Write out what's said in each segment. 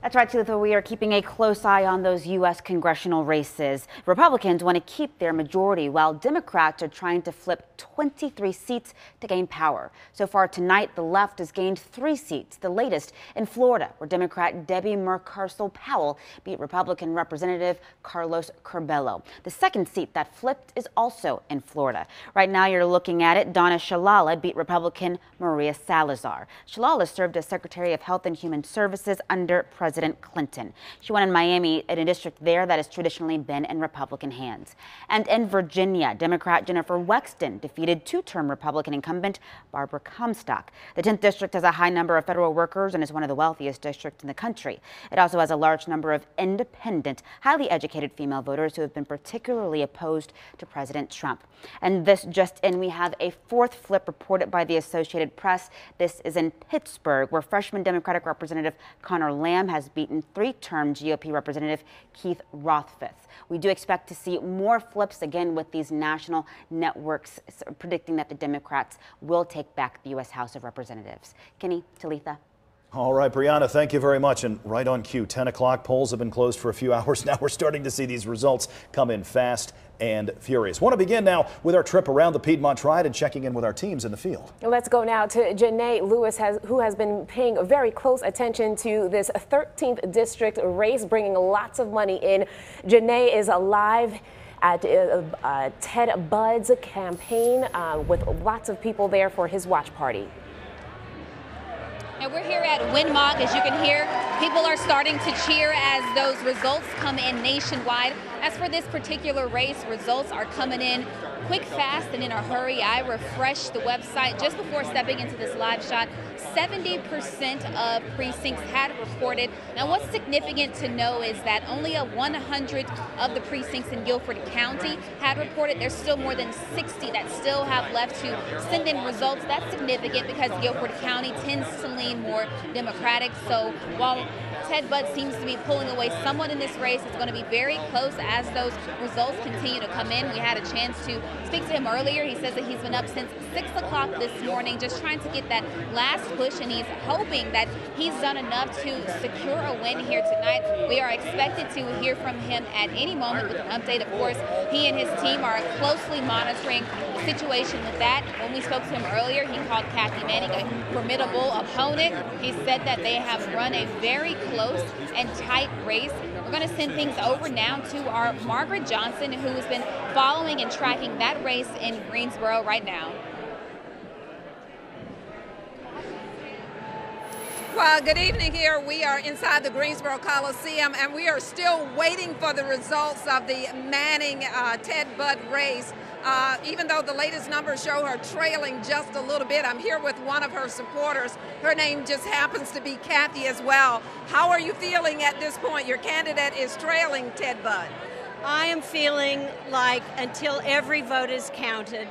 That's right, Talitha. We are keeping a close eye on those U.S. congressional races. Republicans want to keep their majority, while Democrats are trying to flip 23 seats to gain power. So far tonight, the left has gained 3 seats, the latest in Florida, where Democrat Debbie Mucarsel-Powell beat Republican Representative Carlos Curbelo. The second seat that flipped is also in Florida. Right now, you're looking at it. Donna Shalala beat Republican Maria Salazar. Shalala served as Secretary of Health and Human Services under President Clinton. She won in Miami, in a district there that has traditionally been in Republican hands. And in Virginia, Democrat Jennifer Wexton defeated 2-term Republican incumbent Barbara Comstock. The 10th district has a high number of federal workers and is one of the wealthiest districts in the country. It also has a large number of independent, highly educated female voters who have been particularly opposed to President Trump. And this just in, we have a 4th flip reported by the Associated Press. This is in Pittsburgh, where freshman Democratic Representative Conor Lamb has beaten 3-term GOP Representative Keith Rothfus. We do expect to see more flips again, with these national networks predicting that the Democrats will take back the U.S. House of Representatives. Kenny, Talitha. All right, Brianna, thank you very much. And right on cue, 10 o'clock, polls have been closed for a few hours. Now we're starting to see these results come in fast and furious. Want to begin now with our trip around the Piedmont Triad and checking in with our teams in the field. Let's go now to Janae Lewis, who has been paying very close attention to this 13th district race, bringing lots of money in. Janae is live at Ted Budd's campaign with lots of people there for his watch party. And we're here at Winmog. As you can hear, people are starting to cheer as those results come in nationwide. As for this particular race, results are coming in quick, fast, and in a hurry. I refreshed the website just before stepping into this live shot. 70% of precincts had reported. Now, what's significant to know is that only 100 of the precincts in Guilford County had reported. There's still more than 60 that still have left to send in results. That's significant because Guilford County tends to lean more Democratic. So while Ted Budd seems to be pulling away somewhat in this race, it's going to be very close as those results continue to come in. We had a chance to speak to him earlier. He says that he's been up since 6 o'clock this morning just trying to get that last push, and he's hoping that he's done enough to secure a win here tonight. We are expected to hear from him at any moment with an update. Of course, he and his team are closely monitoring the situation with that. When we spoke to him earlier, he called Kathy Manning a formidable opponent. He said that they have run a very close and tight race. We're going to send things over now to our Margaret Johnson, who has been following and tracking that race in Greensboro right now. Well, good evening here. We are inside the Greensboro Coliseum, and we are still waiting for the results of the Manning-Ted Budd race. Even though the latest numbers show her trailing just a little bit, I'm here with one of her supporters. Her name just happens to be Kathy as well. How are you feeling at this point? Your candidate is trailing Ted Budd. I am feeling like until every vote is counted,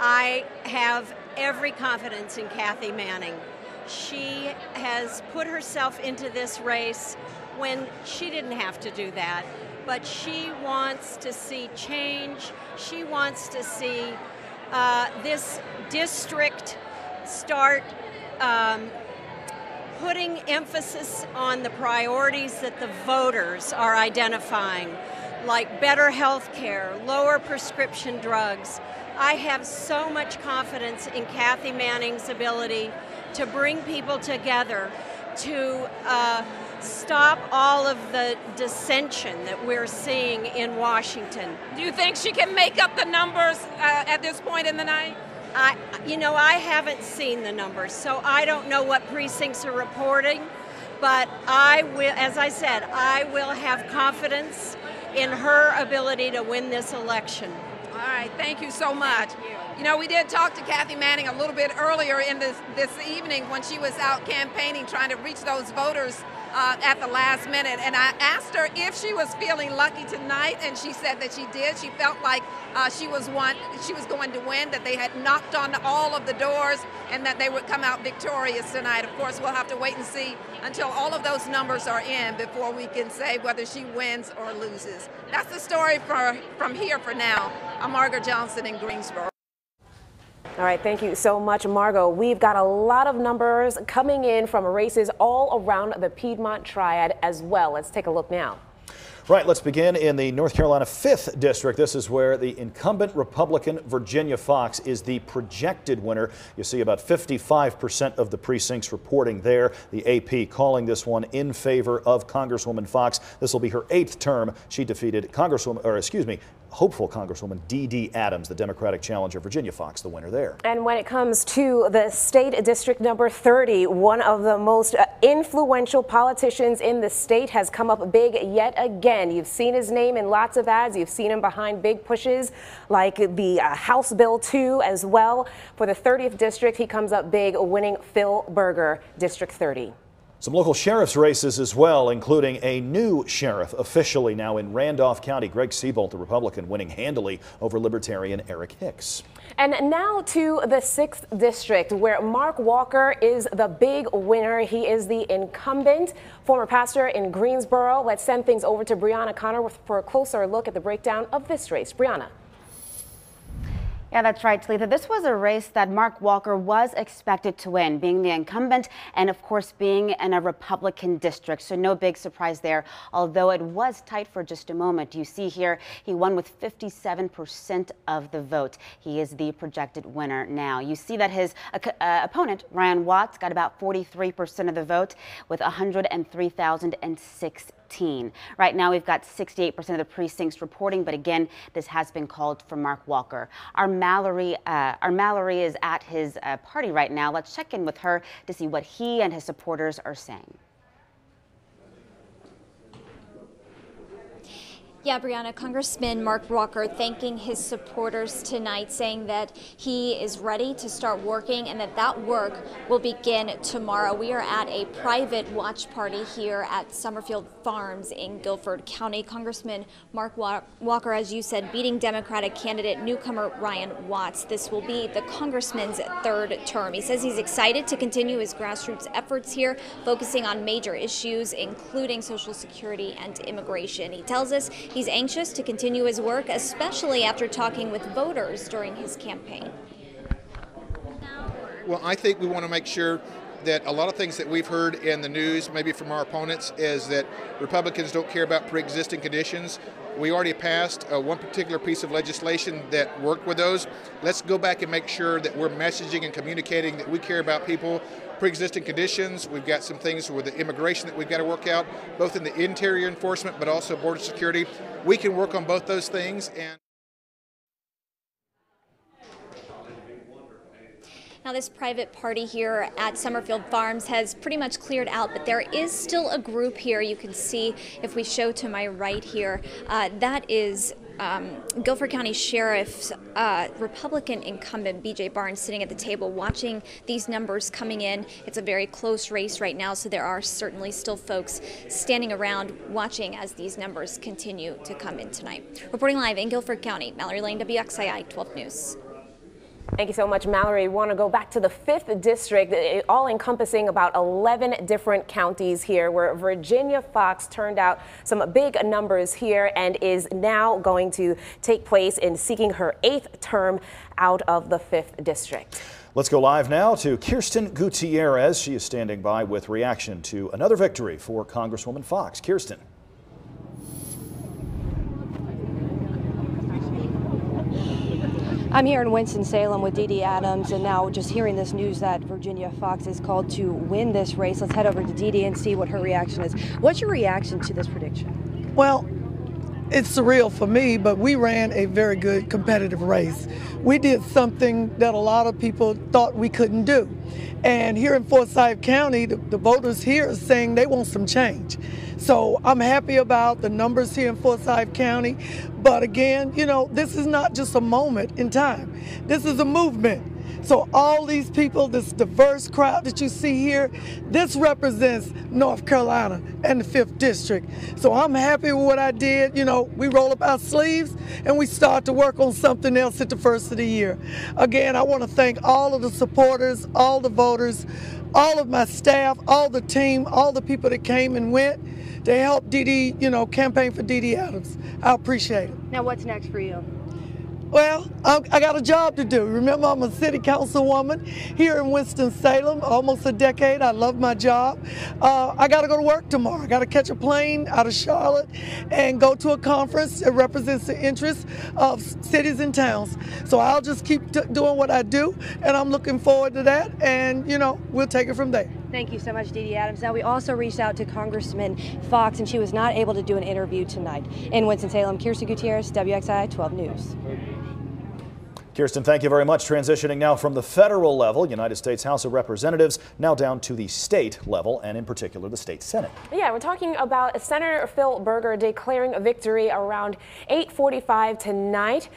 I have every confidence in Kathy Manning. She has put herself into this race when she didn't have to do that, but she wants to see change. She wants to see this district start putting emphasis on the priorities that the voters are identifying, like better health care, lower prescription drugs. I have so much confidence in Kathy Manning's ability to bring people together, to stop all of the dissension that we're seeing in Washington. Do you think she can make up the numbers at this point in the night? I haven't seen the numbers, so I don't know what precincts are reporting, but I will, as I said, I will have confidence in her ability to win this election. All right, thank you so much. You know, we did talk to Kathy Manning a little bit earlier in this evening when she was out campaigning, trying to reach those voters at the last minute. And I asked her if she was feeling lucky tonight, and she said that she did. She felt like she was going to win, that they had knocked on all of the doors, and that they would come out victorious tonight. Of course, we'll have to wait and see until all of those numbers are in before we can say whether she wins or loses. That's the story from here for now. I'm Margaret Johnson in Greensboro. All right, thank you so much, Margot. We've got a lot of numbers coming in from races all around the Piedmont Triad as well. Let's take a look now. Right, let's begin in the North Carolina 5th District. This is where the incumbent Republican Virginia Foxx is the projected winner. You see about 55% of the precincts reporting there. The AP calling this one in favor of Congresswoman Foxx. This will be her 8th term. She defeated hopeful Congresswoman D.D. Adams, the Democratic challenger. Virginia Foxx, the winner there. And when it comes to the state district number 30, one of the most influential politicians in the state has come up big yet again. You've seen his name in lots of ads. You've seen him behind big pushes like the House Bill 2 as well. For the 30th district, he comes up big, winning Phil Berger, District 30. Some local sheriff's races as well, including a new sheriff officially now in Randolph County. Greg Seabolt, the Republican, winning handily over Libertarian Eric Hicks. And now to the 6th district, where Mark Walker is the big winner. He is the incumbent, former pastor in Greensboro. Let's send things over to Brianna Connor for a closer look at the breakdown of this race. Brianna. Yeah, that's right, Talitha. This was a race that Mark Walker was expected to win, being the incumbent and, of course, being in a Republican district. So no big surprise there, although it was tight for just a moment. You see here he won with 57% of the vote. He is the projected winner now. You see that his opponent, Ryan Watts, got about 43% of the vote with 103,006. Right now, we've got 68% of the precincts reporting, but again, this has been called for Mark Walker. Our Mallory is at his party right now. Let's check in with her to see what he and his supporters are saying. Yeah, Brianna, Congressman Mark Walker thanking his supporters tonight, saying that he is ready to start working and that work will begin tomorrow. We are at a private watch party here at Summerfield Farms in Guilford County. Congressman Mark Walker, as you said, beating Democratic candidate newcomer Ryan Watts. This will be the congressman's 3rd term. He says he's excited to continue his grassroots efforts here, focusing on major issues, including Social Security and immigration. He tells us he's anxious to continue his work, especially after talking with voters during his campaign. Well, I think we want to make sure that a lot of things that we've heard in the news, maybe from our opponents, is that Republicans don't care about pre-existing conditions. We already passed one particular piece of legislation that worked with those. Let's go back and make sure that we're messaging and communicating that we care about people, pre-existing conditions. We've got some things with the immigration that we've got to work out, both in the interior enforcement, but also border security. We can work on both those things. Now, this private party here at Summerfield Farms has pretty much cleared out, but there is still a group here. You can see if we show to my right here, that is Guilford County Sheriff's Republican incumbent BJ Barnes sitting at the table watching these numbers coming in. It's a very close race right now, so there are certainly still folks standing around watching as these numbers continue to come in tonight. Reporting live in Guilford County, Mallory Lane, WXII 12 News. Thank you so much, Mallory. We want to go back to the 5th district, all encompassing about 11 different counties here, where Virginia Foxx turned out some big numbers here and is now going to take place in seeking her 8th term out of the 5th district. Let's go live now to Kirsten Gutierrez. She is standing by with reaction to another victory for Congresswoman Foxx. Kirsten. I'm here in Winston-Salem with D.D. Adams, and now just hearing this news that Virginia Foxx is called to win this race. Let's head over to D.D. and see what her reaction is. What's your reaction to this prediction? Well, it's surreal for me, but we ran a very good competitive race. We did something that a lot of people thought we couldn't do. And here in Forsyth County, the voters here are saying they want some change. So I'm happy about the numbers here in Forsyth County. But again, you know, this is not just a moment in time. This is a movement. So all these people, this diverse crowd that you see here, this represents North Carolina and the 5th District. So I'm happy with what I did. You know, we roll up our sleeves and we start to work on something else at the first of the year. Again, I want to thank all of the supporters, all the voters, all of my staff, all the team, all the people that came and went to help D.D., you know, campaign for D.D. Adams. I appreciate it. Now, what's next for you? Well, I got a job to do. Remember, I'm a city councilwoman here in Winston-Salem, almost a decade. I love my job. I got to go to work tomorrow. I got to catch a plane out of Charlotte and go to a conference that represents the interests of cities and towns. So I'll just keep doing what I do, and I'm looking forward to that. And, you know, we'll take it from there. Thank you so much, Dee Dee Adams. Now, we also reached out to Congressman Fox, and she was not able to do an interview tonight. In Winston-Salem, Kirsten Gutierrez, WXII 12 News. Kirsten, thank you very much. Transitioning now from the federal level, United States House of Representatives, now down to the state level, and in particular the state Senate. Yeah, we're talking about Senator Phil Berger declaring a victory around 8:45 tonight.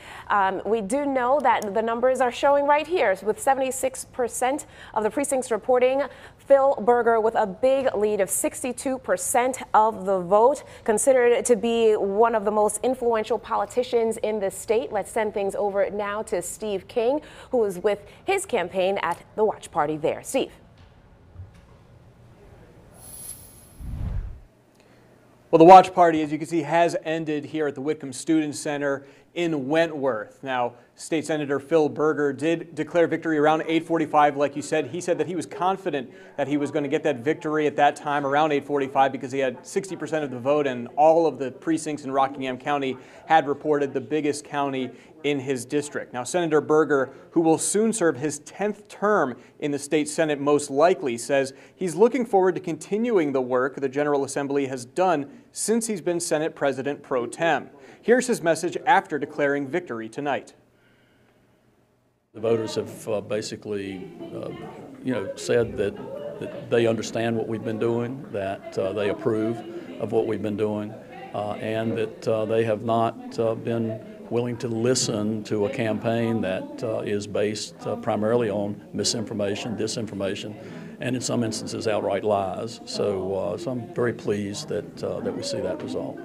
We do know that the numbers are showing right here, with 76% of the precincts reporting Phil Berger with a big lead of 62% of the vote, considered to be one of the most influential politicians in the state. Let's send things over now to Steve King, who was with his campaign at the watch party there. Steve. Well, the watch party, as you can see, has ended here at the Whitcomb Student Center in Wentworth. Now, State Senator Phil Berger did declare victory around 8:45, like you said. He said that he was confident that he was going to get that victory at that time around 8:45 because he had 60% of the vote, and all of the precincts in Rockingham County had reported the biggest county in his district. Now, Senator Berger, who will soon serve his 10th term in the state Senate most likely, says he's looking forward to continuing the work the General Assembly has done since he's been Senate President pro tem. Here's his message after declaring victory tonight. The voters have basically, said that they understand what we've been doing, that they approve of what we've been doing, and that they have not been willing to listen to a campaign that is based primarily on misinformation, disinformation, and in some instances outright lies. So I'm very pleased that we see that result.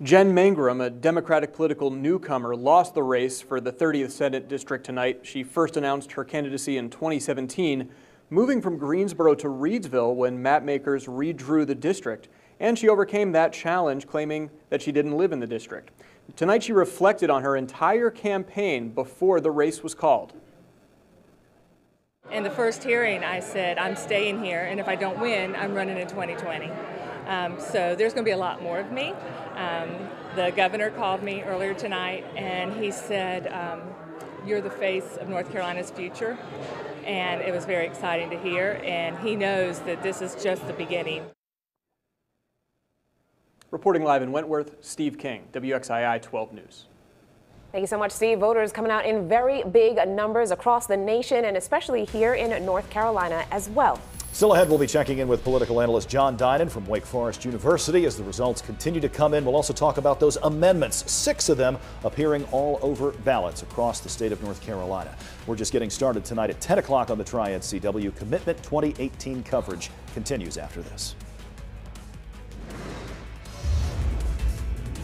Jen Mangrum, a Democratic political newcomer, lost the race for the 30th Senate District tonight. She first announced her candidacy in 2017, moving from Greensboro to Reidsville when mapmakers redrew the district. And she overcame that challenge, claiming that she didn't live in the district. Tonight she reflected on her entire campaign before the race was called. In the first hearing, I said, I'm staying here, and if I don't win, I'm running in 2020. So there's going to be a lot more of me. The governor called me earlier tonight, and he said, you're the face of North Carolina's future. And it was very exciting to hear, and he knows that this is just the beginning. Reporting live in Wentworth, Steve King, WXII 12 News. Thank you so much, Steve. Voters coming out in very big numbers across the nation, and especially here in North Carolina as well. Still ahead, we'll be checking in with political analyst John Dinan from Wake Forest University as the results continue to come in. We'll also talk about those amendments, 6 of them appearing all over ballots across the state of North Carolina. We're just getting started tonight at 10 o'clock on the Triad CW. Commitment 2018 coverage continues after this.